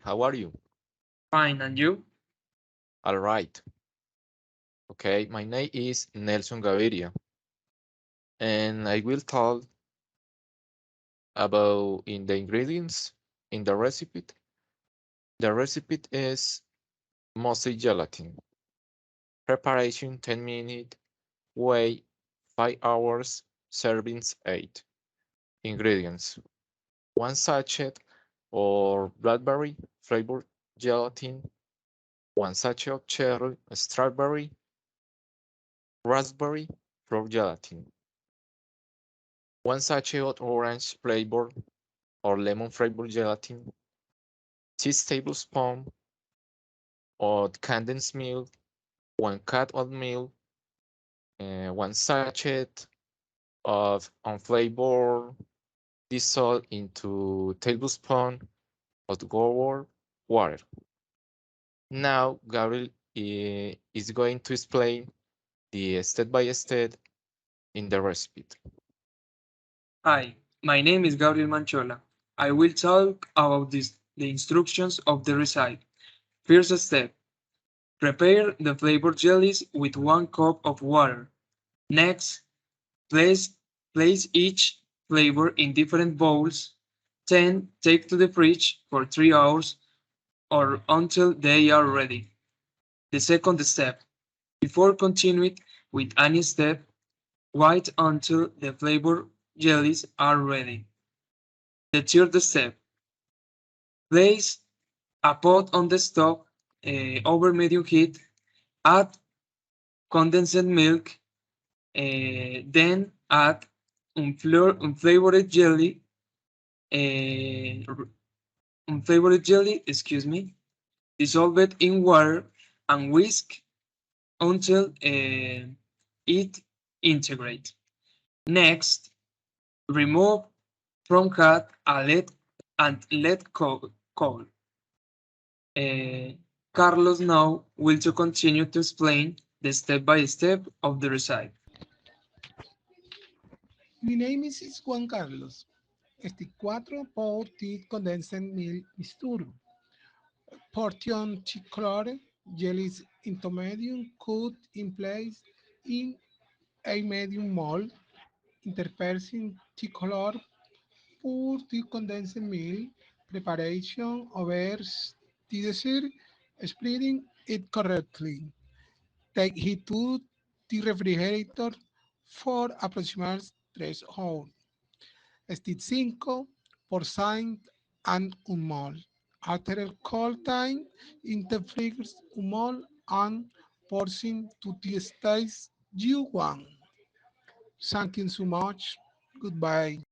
How are you? Fine, and you? All right. Okay, my name is Nelson Gaviria, and I will talk about in the ingredients in the recipe. The recipe is mostly gelatin. Preparation 10 minutes, weigh 5 hours, servings 8. Ingredients: 1 sachet or blackberry flavored gelatin, 1 sachet of cherry, strawberry, raspberry flour gelatin, 1 sachet of orange flavored or lemon flavored gelatin, 6 tablespoons of condensed milk, 1 cup of milk, 1 sachet of unflavored dissolved into tablespoon of warm water. Now Gabriel is going to explain the step by step in the recipe. Hi, my name is Gabriel Manchola. I will talk about the instructions of the recipe. First step, prepare the flavored jellies with 1 cup of water. Next, place, place each flavor in different bowls. Then take to the fridge for 3 hours or until they are ready. The second step, before continuing with any step, wait until the flavored jellies are ready. The third step, place a pot on the stove over medium heat, add condensed milk, then add unflavored jelly, uh, unflavored jelly, excuse me, dissolve it in water and whisk until it integrates. Next, remove from hot and let cool. Uh, Carlos now will to continue to explain the step by step of the recipe. My name is Juan Carlos. Este 4 pour tea condensed milk mixture. Portion tricolor jellies into medium cut in place in a medium mold. Interpersing tricolor pour tea condensed milk. Preparation over the dessert. Splitting it correctly. Take it to the refrigerator for approximately 3 hours. Step 5% and unmol. After a cold time, interfreeze unmol and portion to the size you want. Thank you so much. Goodbye.